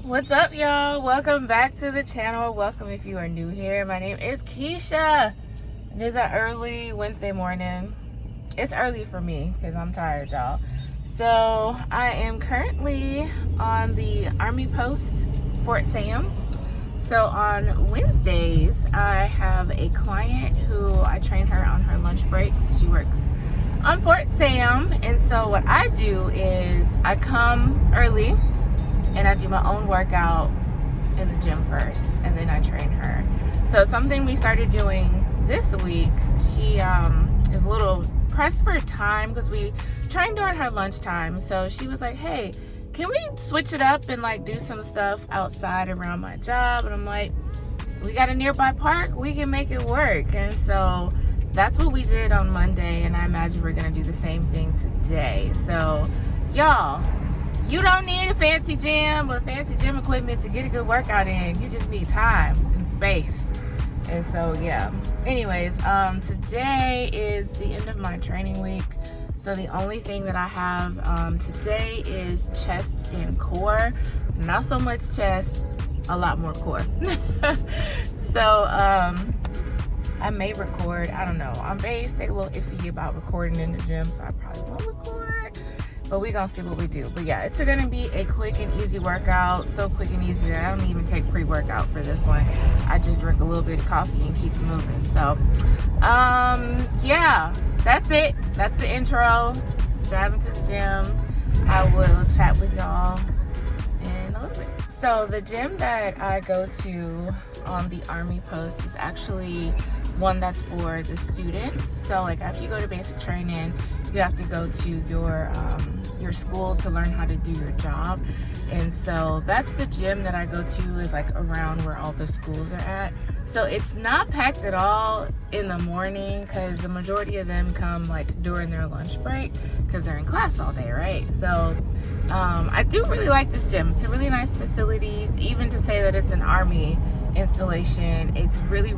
What's up, y'all? Welcome back to the channel. Welcome if you are new here. My name is Keisha. It is an early Wednesday morning. It's early for me because I'm tired, y'all. So I am currently on the Army post, Fort Sam. So on Wednesdays, I have a client who I train her on her lunch breaks. She works on Fort Sam. And so what I do is I come early and I do my own workout in the gym first, and then I train her. So something we started doing this week, she is a little pressed for time because we train during her lunchtime. So she was like, hey, can we switch it up and like do some stuff outside around my job? And I'm like, we got a nearby park, we can make it work. And so that's what we did on Monday, and I imagine we're gonna do the same thing today. So y'all, you don't need a fancy gym or fancy gym equipment to get a good workout in. You just need time and space. And so, yeah. Anyways, today is the end of my training week. So the only thing that I have today is chest and core. Not so much chest, a lot more core. So, I may record. I don't know. I'm stay a little iffy about recording in the gym, so I probably won't record. But we're gonna see what we do. But yeah, it's gonna be a quick and easy workout. So quick and easy that I don't even take pre-workout for this one. I just drink a little bit of coffee and keep it moving. So yeah, that's it. That's the intro. Driving to the gym. I will chat with y'all in a little bit. So the gym that I go to on the Army post is actually one that's for the students. So like after you go to basic training, you have to go to your school to learn how to do your job. And so that's the gym that I go to, is like around where all the schools are at. So it's not packed at all in the morning because the majority of them come like during their lunch break because they're in class all day, right? So I do really like this gym. It's a really nice facility. Even to say that it's an Army installation, it's really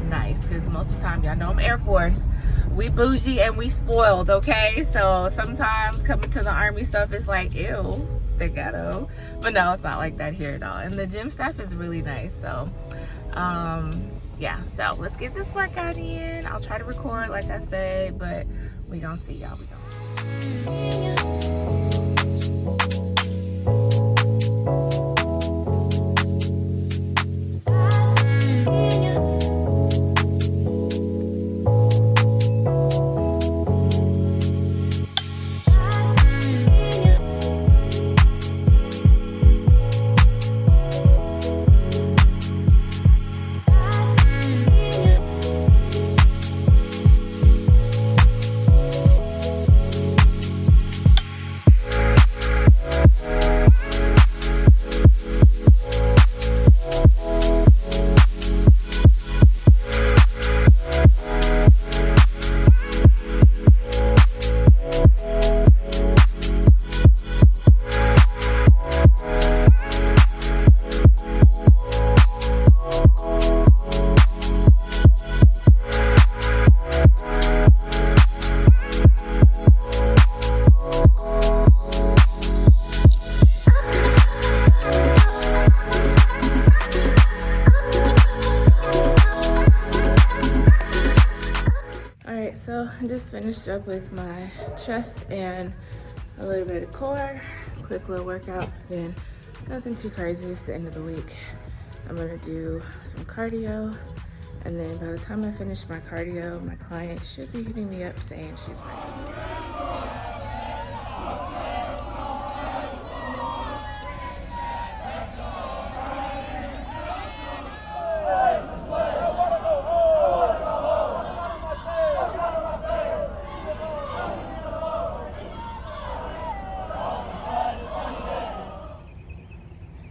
nice because most of the time, y'all know I'm Air Force, we bougie and we spoiled, okay? So sometimes coming to the Army stuff is like, ew, the ghetto. But no, it's not like that here at all. And the gym staff is really nice. So yeah, so let's get this workout in. I'll try to record like I said, but we gonna see, y'all. We gonna see. So I just finished up with my chest and a little bit of core. Quick little workout, then nothing too crazy. It's the end of the week. I'm gonna do some cardio, and then by the time I finish my cardio, my client should be hitting me up saying she's ready.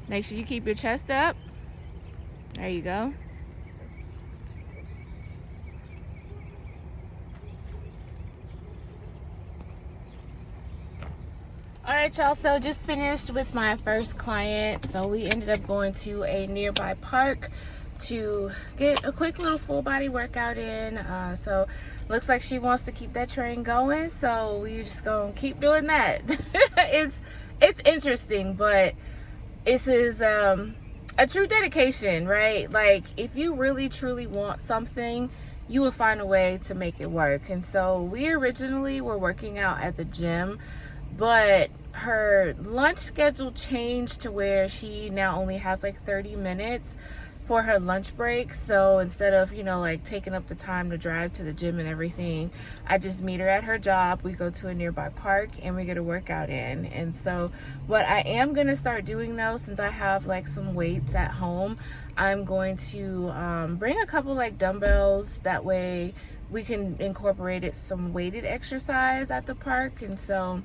Make sure you keep your chest up. There you go. All right, y'all, so just finished with my first client. So we ended up going to a nearby park to get a quick little full body workout in. So looks like she wants to keep that train going, so we just gonna keep doing that. It's interesting, but this is a true dedication, right? Like, if you really truly want something, you will find a way to make it work. And so we originally were working out at the gym, but her lunch schedule changed to where she now only has like 30 minutes for her lunch break. So instead of, you know, like taking up the time to drive to the gym and everything, I just meet her at her job. We go to a nearby park and we get a workout in. And so what I am going to start doing though, since I have like some weights at home, I'm going to bring a couple like dumbbells. That way we can incorporate it some weighted exercise at the park. And so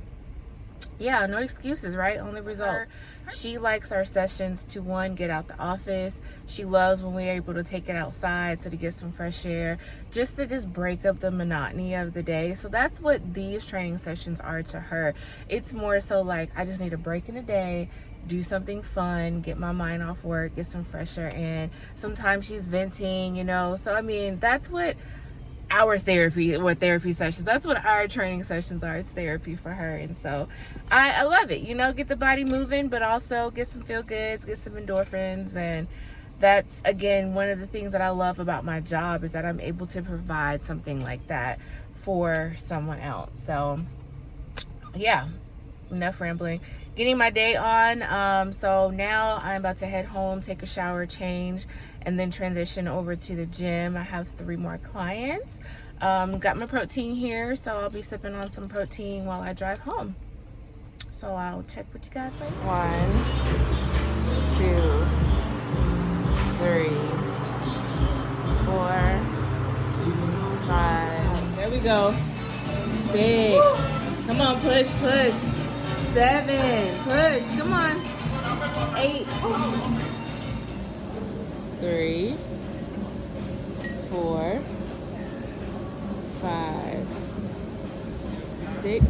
yeah, no excuses, right? Only results. She likes our sessions to, one, get out the office. She loves when we're able to take it outside, so to get some fresh air, just to break up the monotony of the day. So that's what these training sessions are to her. It's more so like, I just need a break in the day, do something fun, get my mind off work, get some fresh air in. Sometimes she's venting, you know. So I mean, that's what our therapy sessions, that's what our training sessions are. It's therapy for her. And so I love it, you know, get the body moving, but also get some feel goods, get some endorphins. And that's, again, one of the things that I love about my job, is that I'm able to provide something like that for someone else. So yeah, enough rambling. Getting my day on. So now I'm about to head home, take a shower, change, and then transition over to the gym. I have 3 more clients. Got my protein here, so I'll be sipping on some protein while I drive home. So I'll check with you guys later. 1, 2, 3, 4, 5. There we go. 6. Come on, push. 7, push, come on. 8, 3, 4, 5, 6.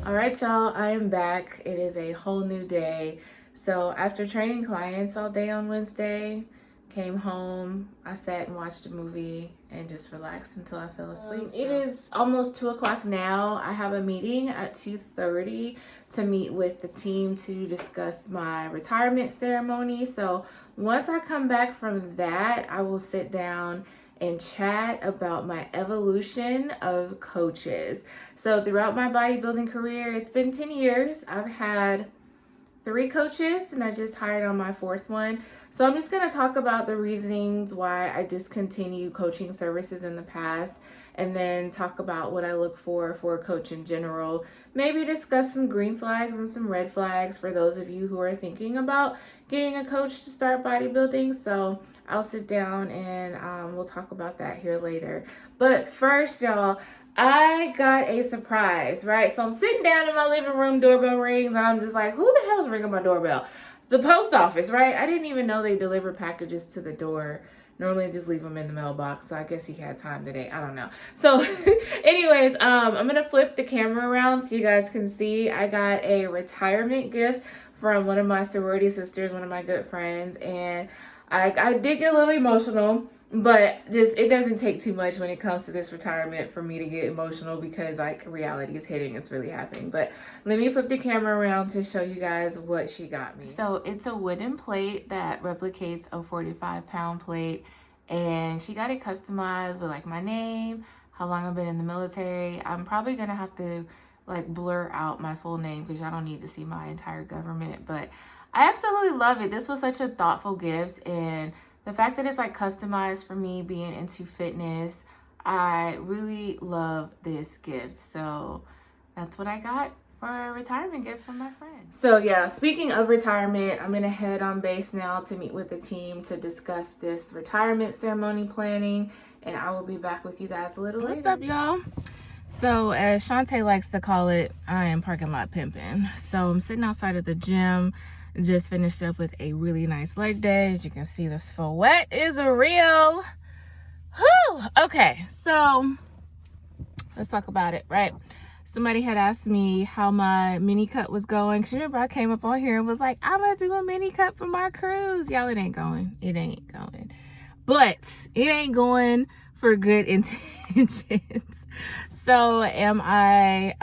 All right, y'all, I am back. It is a whole new day. So after training clients all day on Wednesday, came home, I sat and watched a movie and just relaxed until I fell asleep. It is almost 2 o'clock now. I have a meeting at 2:30 to meet with the team to discuss my retirement ceremony. So once I come back from that, I will sit down and chat about my evolution of coaches. So throughout my bodybuilding career, it's been 10 years. I've had 3 coaches and I just hired on my 4th one. So I'm just going to talk about the reasonings why I discontinued coaching services in the past, and then talk about what I look for a coach in general. Maybe discuss some green flags and some red flags for those of you who are thinking about getting a coach to start bodybuilding. So I'll sit down and we'll talk about that here later. But first, y'all, I got a surprise, right? So I'm sitting down in my living room, doorbell rings, and I'm just like, who the hell's ringing my doorbell? The post office, right? I didn't even know they deliver packages to the door. Normally just leave them in the mailbox, so I guess he had time today. I don't know. So anyways, I'm going to flip the camera around so you guys can see. I got a retirement gift from one of my sorority sisters, one of my good friends, and I did get a little emotional. But just, it doesn't take too much when it comes to this retirement for me to get emotional, because like reality is hitting, it's really happening. But let me flip the camera around to show you guys what she got me. So it's a wooden plate that replicates a 45-pound plate, and she got it customized with like my name, how long I've been in the military. I'm probably gonna have to like blur out my full name because I don't need to see my entire government, but I absolutely love it. This was such a thoughtful gift, and the fact that it's like customized for me being into fitness, I really love this gift. So that's what I got for a retirement gift from my friend. So yeah, speaking of retirement, I'm gonna head on base now to meet with the team to discuss this retirement ceremony planning, and I will be back with you guys a little later. What's up, y'all? So as Shantae likes to call it, I am parking lot pimping. So I'm sitting outside of the gym. Just finished up with a really nice leg day. As you can see, the sweat is real. Whew. Okay, so let's talk about it, right? Somebody had asked me how my mini cut was going. Because remember, I came up on here and was like, I'm going to do a mini cut for my cruise. Y'all, it ain't going. It ain't going. But it ain't going for good intentions. So am I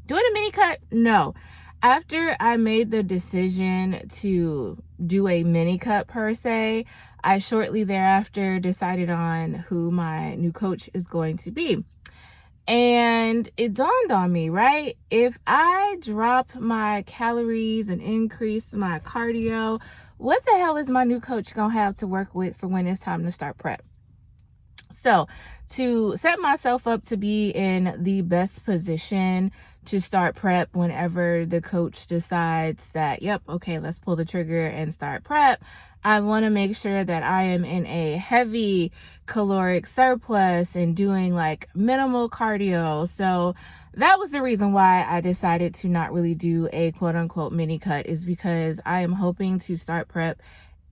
doing a mini cut? No. After I made the decision to do a mini cut per se, I shortly thereafter decided on who my new coach is going to be. And it dawned on me, right? If I drop my calories and increase my cardio, what the hell is my new coach gonna have to work with for when it's time to start prep? So to set myself up to be in the best position to start prep whenever the coach decides that, yep, okay, let's pull the trigger and start prep, I want to make sure that I am in a heavy caloric surplus and doing like minimal cardio. So that was the reason why I decided to not really do a quote unquote mini cut, is because I am hoping to start prep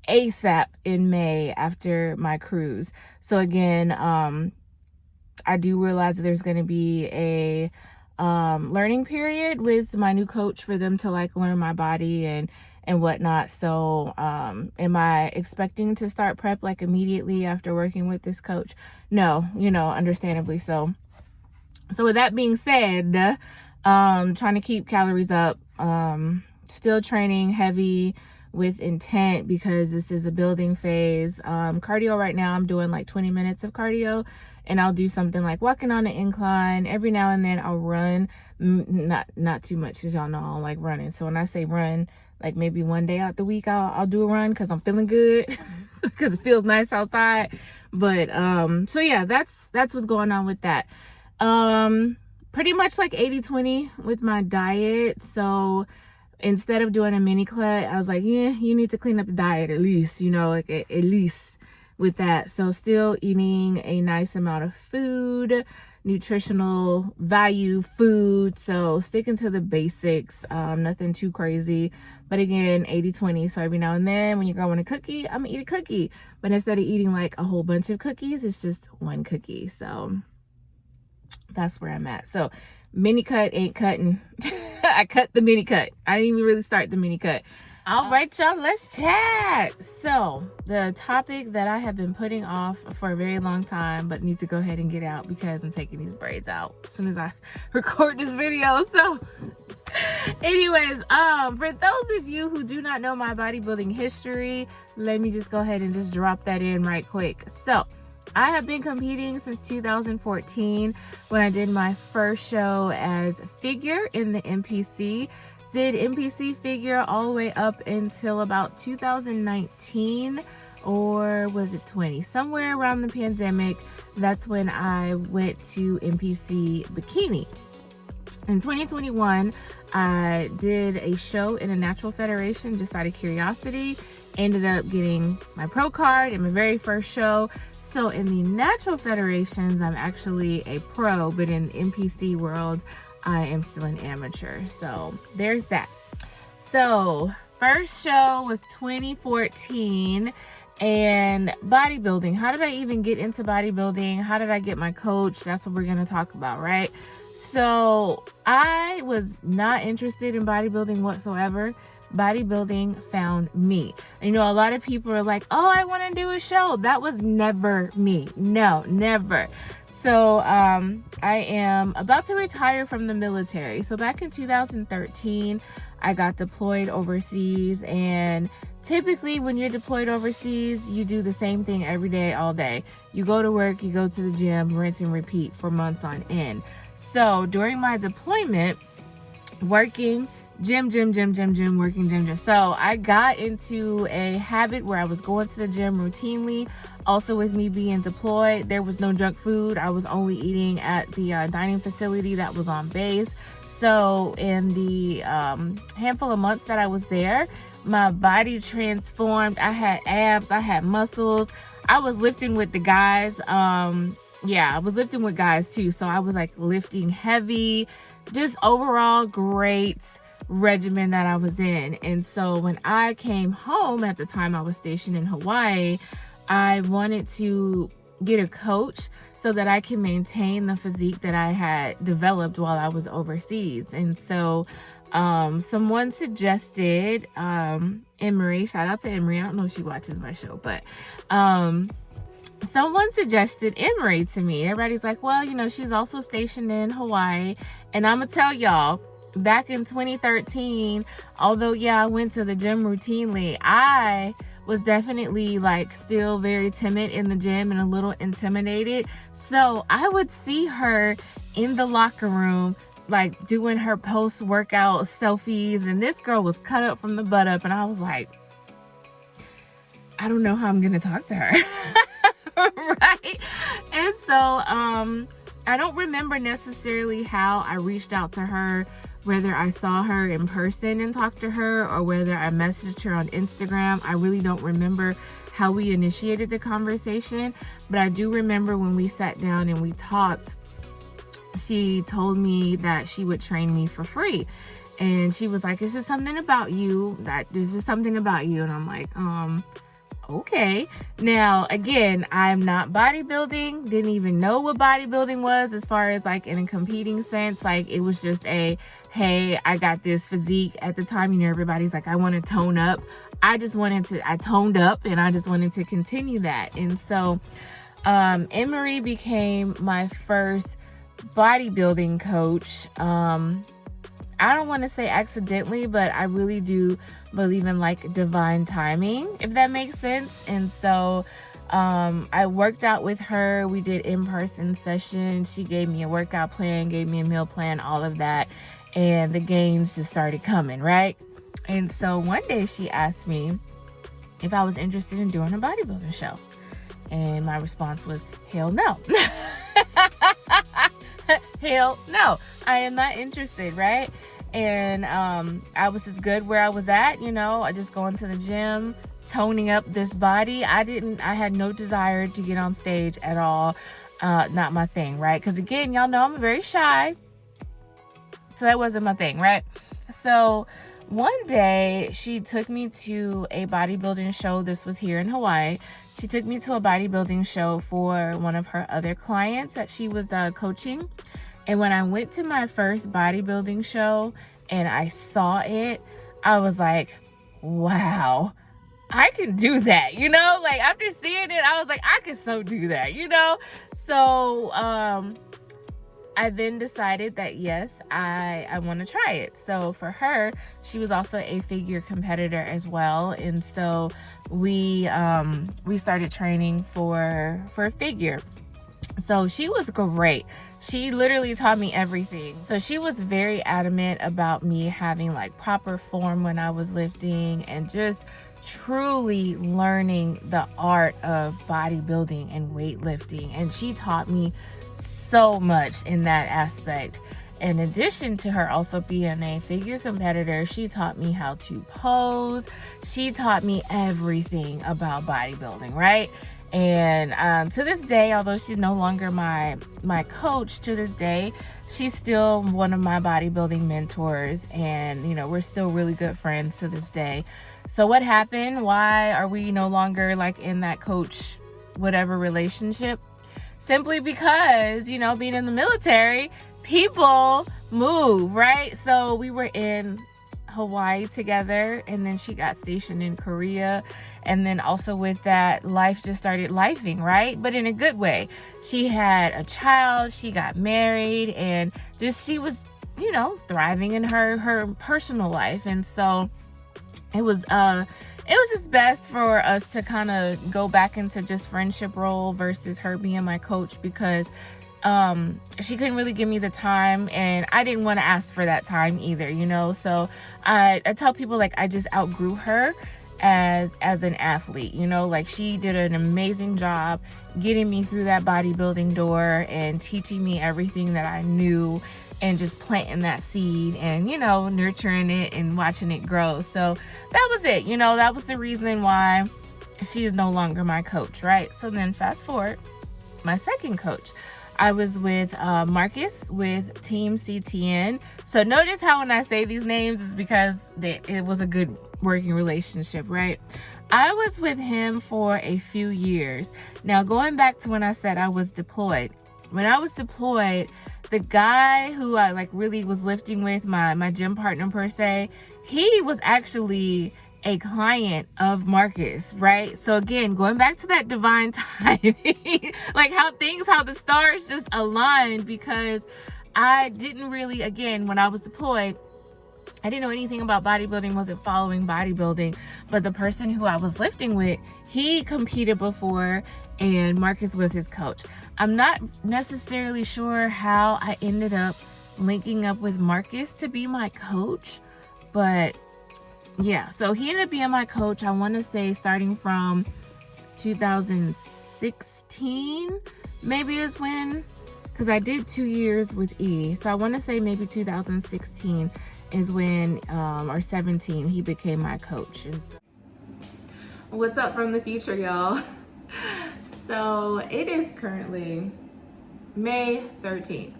ASAP in May after my cruise. So again, I do realize that there's going to be a learning period with my new coach for them to like learn my body and whatnot. So am I expecting to start prep like immediately after working with this coach? No, understandably so. So with that being said, trying to keep calories up, still training heavy with intent because this is a building phase. Cardio right now, I'm doing like 20 minutes of cardio, and I'll do something like walking on an incline. Every now and then I'll run, not too much because y'all know I don't like running. So when I say run, like maybe one day out the week I'll do a run because I'm feeling good because it feels nice outside. But so yeah, that's what's going on with that. Pretty much like 80-20 with my diet. So instead of doing a mini cut, I was like, yeah, you need to clean up the diet at least, like at least with that. So still eating a nice amount of food, nutritional value food. So sticking to the basics, nothing too crazy. But again, 80-20. So every now and then when you go on a cookie, I'm gonna eat a cookie. But instead of eating like a whole bunch of cookies, it's just one cookie. So that's where I'm at. So mini cut ain't cutting. I cut the mini cut. I didn't even really start the mini cut. All right, y'all, let's chat. So the topic that I have been putting off for a very long time, but need to go ahead and get out because I'm taking these braids out as soon as I record this video. So anyways, for those of you who do not know my bodybuilding history, let me just go ahead and just drop that in right quick. So I have been competing since 2014 when I did my first show as figure in the NPC. Did NPC figure all the way up until about 2019, or was it 20? Somewhere around the pandemic, that's when I went to NPC Bikini. In 2021, I did a show in a natural federation just out of curiosity. Ended up getting my pro card in my very first show. So in the natural federations, I'm actually a pro, but in the NPC world, I am still an amateur. So there's that. So first show was 2014, and bodybuilding. How did I even get into bodybuilding? How did I get my coach? That's what we're going to talk about, right? So I was not interested in bodybuilding whatsoever. Bodybuilding found me. And, a lot of people are like, oh, I want to do a show. That was never me. No, never. So I am about to retire from the military. So back in 2013, I got deployed overseas, and typically when you're deployed overseas, you do the same thing every day, all day. You go to work, you go to the gym, rinse and repeat for months on end. So during my deployment, working gym, working gym. So I got into a habit where I was going to the gym routinely. Also, with me being deployed, there was no junk food. I was only eating at the dining facility that was on base. So in the handful of months that I was there, my body transformed. I had abs, I had muscles. I was lifting with the guys. I was lifting with guys too. So I was like lifting heavy, just overall great regimen that I was in. And so when I came home, at the time I was stationed in Hawaii, I wanted to get a coach so that I can maintain the physique that I had developed while I was overseas. And so someone suggested Emery, shout out to Emery, I don't know if she watches my show, but someone suggested Emery to me. Everybody's like, well, she's also stationed in Hawaii. And I'm gonna tell y'all, back in 2013, although yeah, I went to the gym routinely, I was definitely like still very timid in the gym and a little intimidated. So I would see her in the locker room like doing her post-workout selfies, and this girl was cut up from the butt up, and I was like, I don't know how I'm gonna talk to her. Right? And so I don't remember necessarily how I reached out to her, whether I saw her in person and talked to her or whether I messaged her on Instagram. I really don't remember how we initiated the conversation, but I do remember when we sat down and we talked, she told me that she would train me for free. And she was like, it's just something about you, there's just something about you. And I'm like, okay. Now, again, I'm not bodybuilding, didn't even know what bodybuilding was as far as like in a competing sense. Like it was just hey, I got this physique at the time, you know, everybody's like, I want to tone up. I toned up and I just wanted to continue that. And so, Emery became my first bodybuilding coach. I don't want to say accidentally, but I really do believe in like divine timing, if that makes sense. And so I worked out with her. We did in-person sessions. She gave me a workout plan, gave me a meal plan, all of that. And the gains just started coming, right? And so one day she asked me if I was interested in doing a bodybuilding show. And my response was, hell no. Hell no, I am not interested, right? And I was just good where I was at, you know, I just going to the gym, toning up this body. I had no desire to get on stage at all. Not my thing, right? Because again, y'all know I'm very shy. So that wasn't my thing, right? So one day she took me to a bodybuilding show. This was here in Hawaii. She took me to a bodybuilding show for one of her other clients that she was coaching. And when I went to my first bodybuilding show and I saw it, I was like, wow, I can do that, you know? Like after seeing it, I was like, I could so do that, you know? So I then decided that yes, I want to try it. So for her, she was also a figure competitor as well. And so we started training for figure. So she was great. She literally taught me everything. So she was very adamant about me having like proper form when I was lifting and just truly learning the art of bodybuilding and weightlifting. And she taught me so much in that aspect. In addition to her also being a figure competitor, she taught me how to pose. She taught me everything about bodybuilding, right? And to this day, although she's no longer my coach, to this day, she's still one of my bodybuilding mentors. And, you know, we're still really good friends to this day. So what happened? Why are we no longer like in that coach whatever relationship? Simply because, you know, being in the military, people move, right? So we were in Hawaii together, and then she got stationed in Korea, and then also with that, life just started lifing, right? But in a good way. She had a child, she got married, and just she was, you know, thriving in her personal life. And so it was just best for us to kind of go back into just friendship role versus her being my coach, because she couldn't really give me the time, and I didn't want to ask for that time either, you know? So I tell people, like, I just outgrew her as an athlete, you know? Like, she did an amazing job getting me through that bodybuilding door and teaching me everything that I knew, and just planting that seed and, you know, nurturing it and watching it grow. So that was it, you know? That was the reason why she is no longer my coach, right? So then fast forward, my second coach, I was with Marcus with Team CTN. So notice how when I say these names, it's because it was a good working relationship, right? I was with him for a few years. Now, going back to when I said I was deployed. When I was deployed, the guy who I like really was lifting with, my gym partner per se, he was actually a client of Marcus, right? So again, going back to that divine timing, like how the stars just aligned, because I didn't really, again, when I was deployed, I didn't know anything about bodybuilding, wasn't following bodybuilding, but the person who I was lifting with, he competed before, and Marcus was his coach. I'm not necessarily sure how I ended up linking up with Marcus to be my coach, but yeah, so he ended up being my coach, I want to say starting from 2016, maybe is when, because I did 2 years with E, so I want to say maybe 2016 is when, or 17, he became my coach. And so, what's up from the future, y'all? So it is currently May 13th.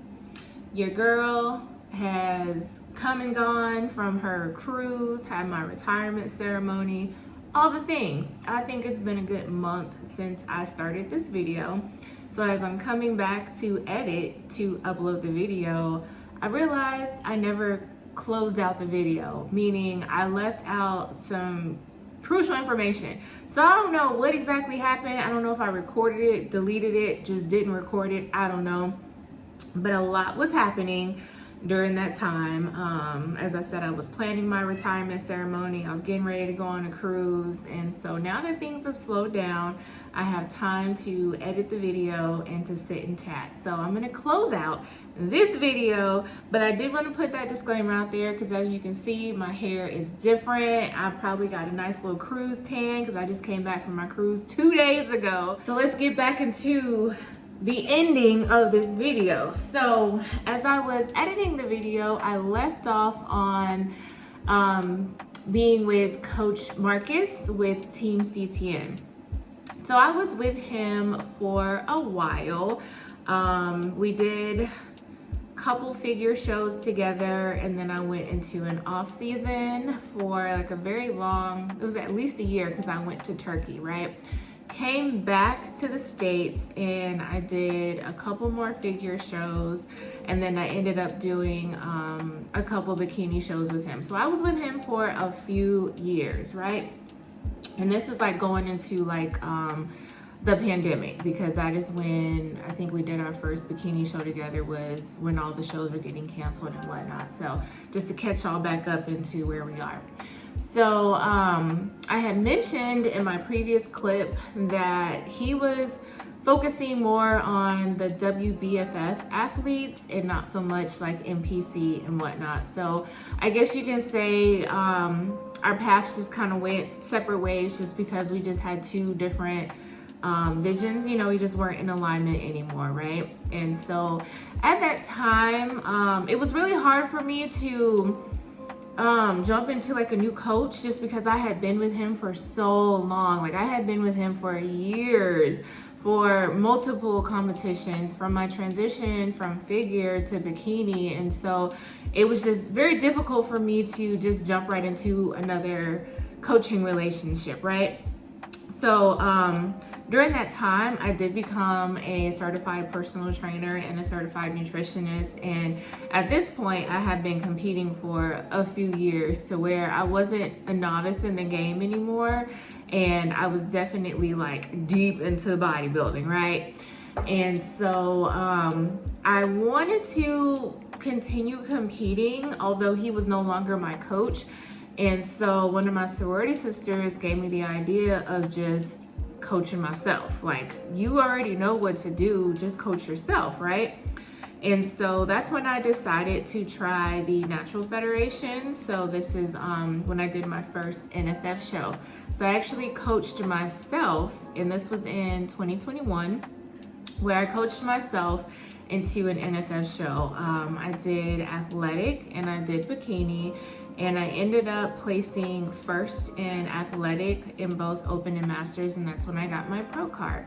Your girl has come and gone from her cruise, had my retirement ceremony, all the things. I think it's been a good month since I started this video. So as I'm coming back to edit, to upload the video, I realized I never closed out the video, meaning I left out some crucial information. So I don't know what exactly happened. I don't know if I recorded it, deleted it, just didn't record it. I don't know. But a lot was happening during that time. As I said, I was planning my retirement ceremony. I was getting ready to go on a cruise. And so now that things have slowed down, I have time to edit the video and to sit and chat. So I'm gonna close out this video, but I did want to put that disclaimer out there because as you can see, my hair is different. I probably got a nice little cruise tan because I just came back from my cruise 2 days ago. So let's get back into the ending of this video. So as I was editing the video, I left off on being with Coach Marcus with Team CTN. So I was with him for a while. We did a couple figure shows together, and then I went into an off season for like a very long, it was at least a year because I went to Turkey, right? Came back to the States and I did a couple more figure shows, and then I ended up doing a couple bikini shows with him. So I was with him for a few years, right? And this is like going into like the pandemic, because that is when I think we did our first bikini show together, was when all the shows were getting canceled and whatnot. So just to catch all back up into where we are. So I had mentioned in my previous clip that he was focusing more on the WBFF athletes and not so much like NPC and whatnot. So I guess you can say our paths just kind of went separate ways, just because we just had two different visions. You know, we just weren't in alignment anymore, right? And so at that time, it was really hard for me to jump into like a new coach, just because I had been with him for so long. Like I had been with him for years, for multiple competitions, from my transition from figure to bikini. And so it was just very difficult for me to just jump right into another coaching relationship, right? So during that time, I did become a certified personal trainer and a certified nutritionist. And at this point, I have been competing for a few years, to where I wasn't a novice in the game anymore. And I was definitely like deep into bodybuilding, right? And so I wanted to continue competing, although he was no longer my coach. And so one of my sorority sisters gave me the idea of just coaching myself. Like, you already know what to do, just coach yourself, right? And so that's when I decided to try the Natural Federation. So this is when I did my first NFF show. So I actually coached myself, and this was in 2021, where I coached myself into an NFF show. I did athletic and I did bikini, and I ended up placing first in athletic in both open and masters, and that's when I got my pro card.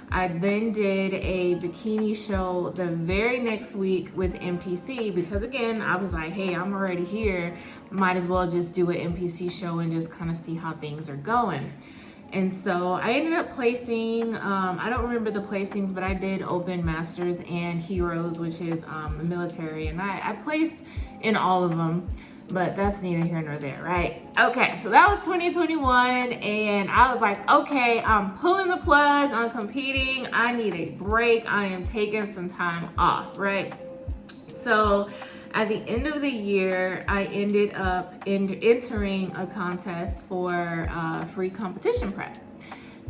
I then did a bikini show the very next week with NPC, because again, I was like, hey, I'm already here, might as well just do an NPC show and just kind of see how things are going. And so I ended up placing, I don't remember the placings, but I did open, masters, and heroes, which is military, and I placed in all of them. But that's neither here nor there, right? Okay, so that was 2021, and I was like, okay, I'm pulling the plug on competing. I need a break. I am taking some time off, right? So at the end of the year, I ended up entering a contest for free competition prep.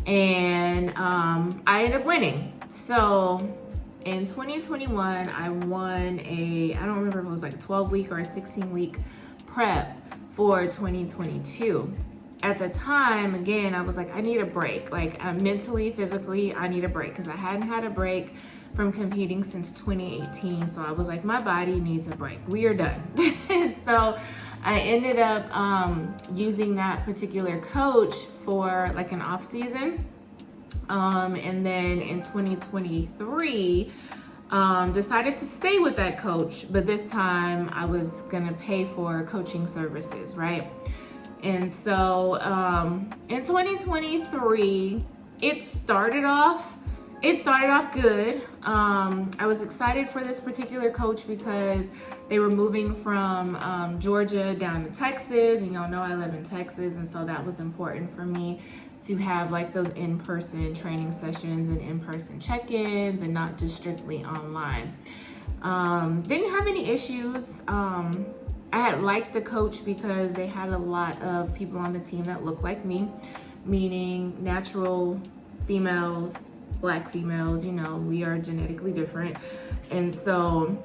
And I ended up winning. So in 2021, I won I don't remember if it was like a 12-week or a 16-week prep for 2022. At the time, again, I was like, I need a break. Like mentally, physically, I need a break because I hadn't had a break from competing since 2018. So I was like, my body needs a break. We are done. So I ended up using that particular coach for like an off season. And then in 2023, decided to stay with that coach, but this time I was gonna pay for coaching services, right? And so in 2023, it started off good. I was excited for this particular coach because they were moving from Georgia down to Texas, and y'all know I live in Texas, and so that was important for me to have like those in-person training sessions and in-person check-ins and not just strictly online. Didn't have any issues. I had liked the coach because they had a lot of people on the team that looked like me, meaning natural females, Black females, you know, we are genetically different. And so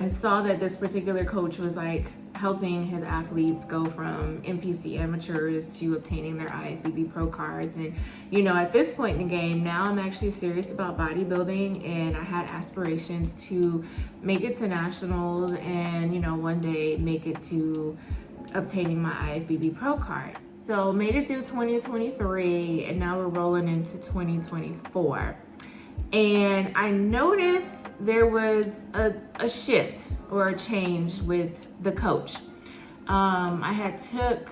I saw that this particular coach was like helping his athletes go from NPC amateurs to obtaining their IFBB pro cards. And, you know, at this point in the game, now I'm actually serious about bodybuilding, and I had aspirations to make it to nationals and, you know, one day make it to obtaining my IFBB pro card. So made it through 2023, and now we're rolling into 2024. And I noticed there was a shift or a change with the coach. I had took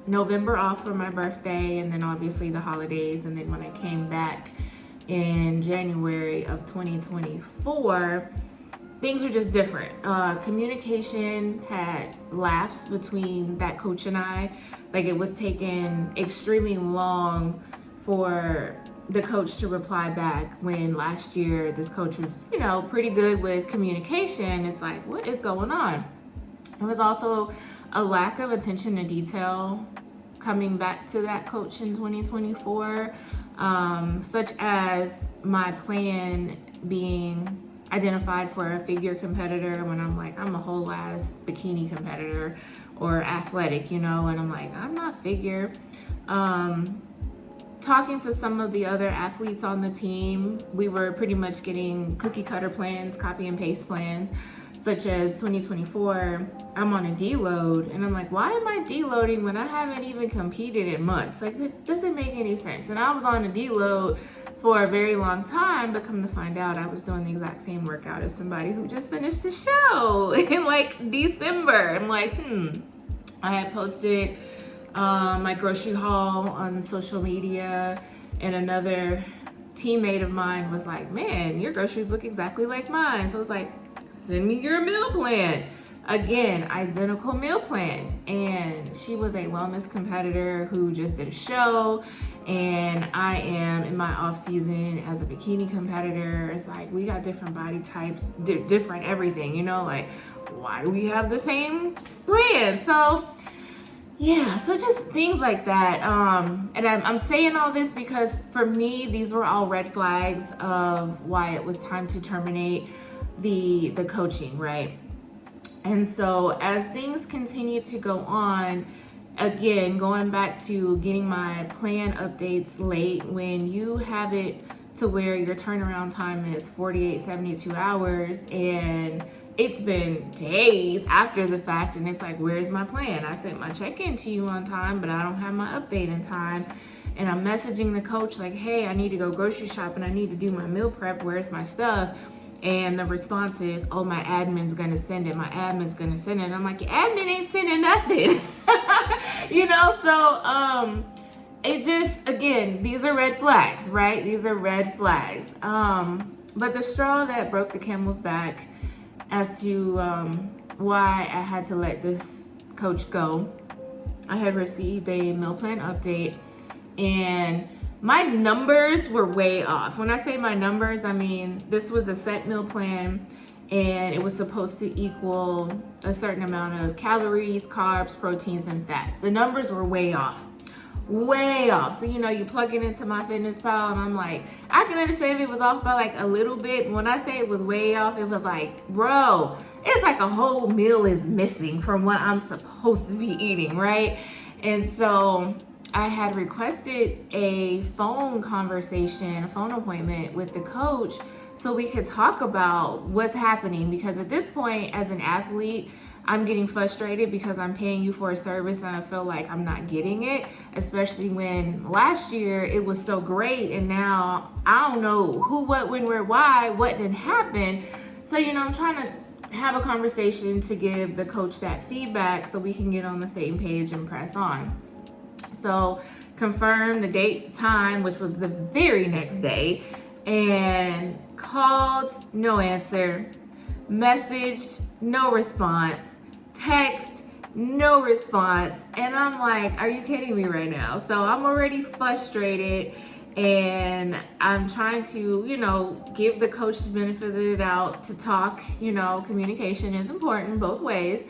November off for my birthday, and then obviously the holidays. And then when I came back in January of 2024, things were just different. Communication had lapsed between that coach and I. Like, it was taking extremely long for the coach to reply back, when last year this coach was, you know, pretty good with communication. It's like, what is going on? There was also a lack of attention to detail coming back to that coach in 2024, such as my plan being identified for a figure competitor when I'm like, I'm a whole ass bikini competitor or athletic, you know, and I'm like, I'm not figure. Talking to some of the other athletes on the team, we were pretty much getting cookie cutter plans, copy and paste plans, such as 2024, I'm on a deload, and I'm like, why am I deloading when I haven't even competed in months? Like, it doesn't make any sense. And I was on a deload for a very long time, but come to find out, I was doing the exact same workout as somebody who just finished the show in like December. I'm like, I had posted my grocery haul on social media, and another teammate of mine was like, man, your groceries look exactly like mine. So I was like, send me your meal plan. Again, identical meal plan. And she was a wellness competitor who just did a show, and I am in my off season as a bikini competitor. It's like, we got different body types, different everything, you know, like, why do we have the same plan? So yeah, so just things like that. And I'm saying all this because for me, these were all red flags of why it was time to terminate the coaching, right? And so as things continue to go on, again, going back to getting my plan updates late, when you have it to where your turnaround time is 48, 72 hours, and it's been days after the fact, and it's like, where's my plan? I sent my check-in to you on time, but I don't have my update in time. And I'm messaging the coach like, hey, I need to go grocery shopping. I need to do my meal prep. Where's my stuff? And the response is, oh, my admin's gonna send it. My admin's gonna send it. And I'm like, your admin ain't sending nothing. You know, so it just, again, these are red flags, right? These are red flags. But the straw that broke the camel's back as to why I had to let this coach go, I had received a meal plan update, and my numbers were way off. When I say my numbers, I mean, this was a set meal plan, and it was supposed to equal a certain amount of calories, carbs, proteins, and fats. The numbers were way off. Way off. So, you know, you plug it into MyFitnessPal, and I'm like, I can understand if it was off by like a little bit. When I say it was way off, it was like, bro, it's like a whole meal is missing from what I'm supposed to be eating, right? And so I had requested a phone conversation, a phone appointment with the coach so we could talk about what's happening, because at this point as an athlete, I'm getting frustrated because I'm paying you for a service and I feel like I'm not getting it, especially when last year it was so great and now I don't know who, what, when, where, why, what didn't happen. So, you know, I'm trying to have a conversation to give the coach that feedback so we can get on the same page and press on. So confirmed the date, the time, which was the very next day, and called, no answer, messaged, no response, text, no response. And I'm like, are you kidding me right now? So I'm already frustrated and I'm trying to, you know, give the coach the benefit of the doubt to talk. You know, communication is important both ways.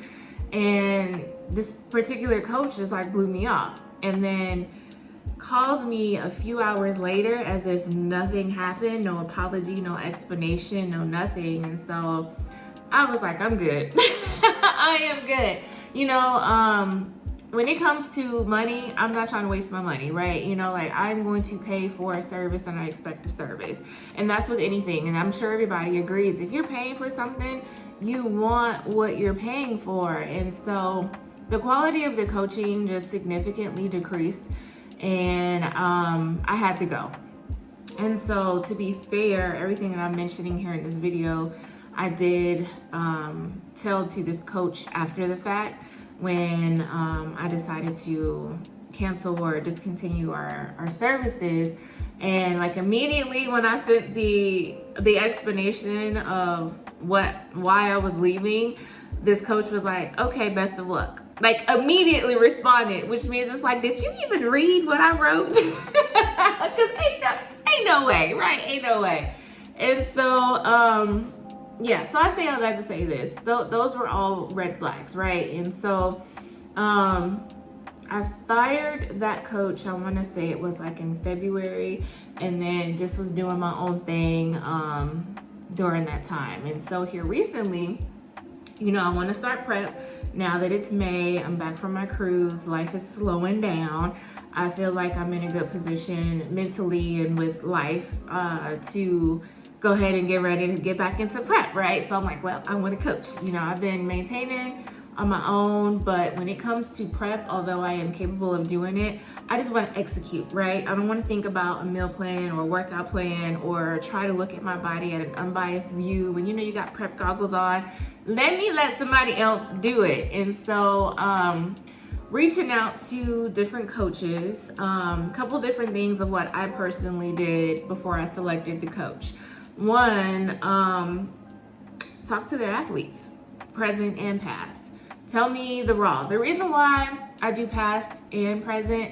And this particular coach just like blew me off. And then calls me a few hours later as if nothing happened, no apology, no explanation, no nothing. And so I was like, I'm good. I am good. You know, when it comes to money, I'm not trying to waste my money, right? You know, like I'm going to pay for a service and I expect a service. And that's with anything. And I'm sure everybody agrees. If you're paying for something, you want what you're paying for. And so the quality of the coaching just significantly decreased, and I had to go. And so to be fair, everything that I'm mentioning here in this video, I did tell to this coach after the fact when I decided to cancel or discontinue our services. And like immediately when I sent the explanation of why I was leaving, this coach was like, okay, best of luck. Like immediately responded, which means it's like, did you even read what I wrote? Because ain't no way, right? Ain't no way. And so, yeah, so I say all that to say this. Those were all red flags, right? And so I fired that coach, I want to say it was like in February, and then just was doing my own thing during that time. And so here recently, you know, I want to start prep. Now that it's May, I'm back from my cruise, life is slowing down. I feel like I'm in a good position mentally and with life to go ahead and get ready to get back into prep, right? So I'm like, well, I want to coach. You know, I've been maintaining on my own, but when it comes to prep, although I am capable of doing it, I just want to execute, right? I don't want to think about a meal plan or workout plan or try to look at my body at an unbiased view. When you know you got prep goggles on, let somebody else do it. And so reaching out to different coaches, couple different things of what I personally did before I selected the coach. One, talk to their athletes, present and past. Tell me the raw. The reason why I do past and present,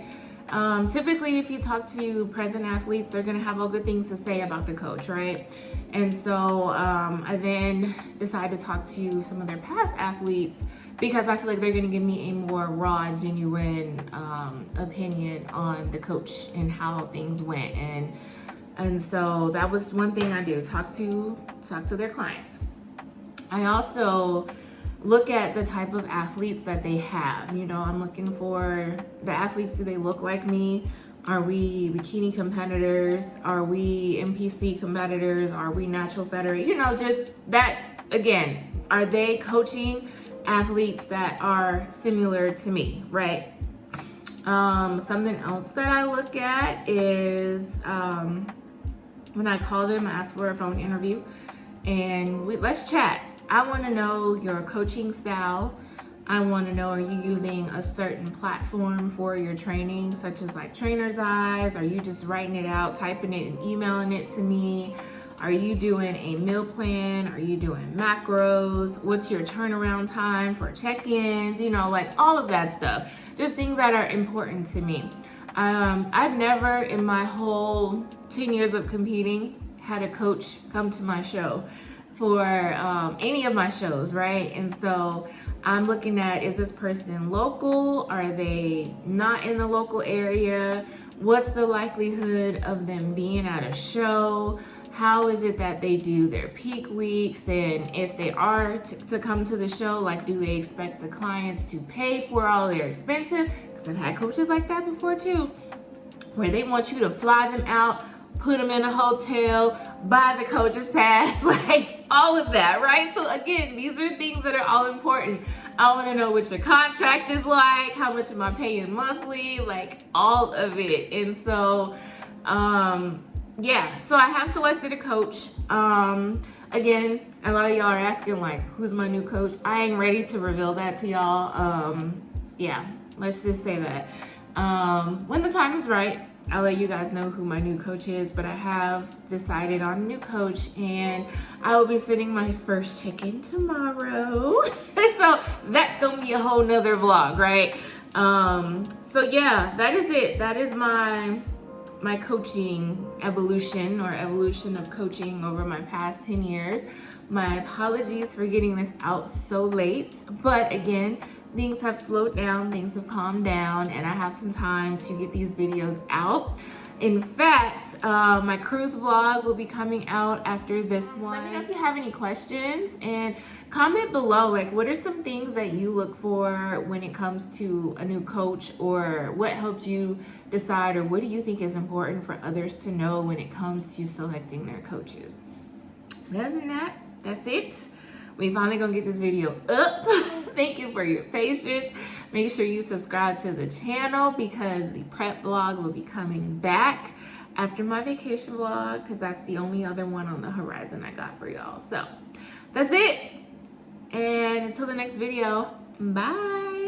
typically if you talk to present athletes, they're gonna have all good things to say about the coach, right? And so I then decided to talk to some of their past athletes because I feel like they're gonna give me a more raw, genuine opinion on the coach and how things went. And so that was one thing I do, talk to their clients. I also look at the type of athletes that they have. You know, I'm looking for the athletes, do they look like me? Are we bikini competitors? Are we NPC competitors? Are we natural federate? You know, just that, again, are they coaching athletes that are similar to me, right? Something else that I look at is when I call them, I ask for a phone interview and let's chat. I want to know your coaching style. I want to know, are you using a certain platform for your training, such as like Trainer's Eyes? Are you just writing it out, typing it and emailing it to me? Are you doing a meal plan? Are you doing macros? What's your turnaround time for check-ins? You know, like all of that stuff. Just things that are important to me. I've never in my whole 10 years of competing had a coach come to my show for any of my shows, right? And so I'm looking at, is this person local? Are they not in the local area? What's the likelihood of them being at a show? How is it that they do their peak weeks? And if they are to come to the show, like, do they expect the clients to pay for all their expenses? Because I've had coaches like that before too, where they want you to fly them out, put them in a hotel, buy the coach's pass, like all of that, right? So again, these are things that are all important. I want to know what your contract is like, how much am I paying monthly, like all of it. And so, yeah, so I have selected a coach. Again, a lot of y'all are asking like, who's my new coach? I ain't ready to reveal that to y'all. Yeah, let's just say that. When the time is right, I'll let you guys know who my new coach is, but I have decided on a new coach, and I will be sending my first check-in tomorrow. So that's gonna be a whole nother vlog, right? So yeah, that is it. That is my coaching evolution, or evolution of coaching over my past 10 years. My apologies for getting this out so late, but again, things have slowed down, things have calmed down, and I have some time to get these videos out. In fact, my cruise vlog will be coming out after this one. Let me know if you have any questions, and comment below, like, what are some things that you look for when it comes to a new coach, or what helped you decide, or what do you think is important for others to know when it comes to selecting their coaches. Other than that, that's it. We finally gonna get this video up. Thank you for your patience. Make sure you subscribe to the channel, because the prep vlogs will be coming back after my vacation vlog, because that's the only other one on the horizon I got for y'all. So that's it. And until the next video, bye.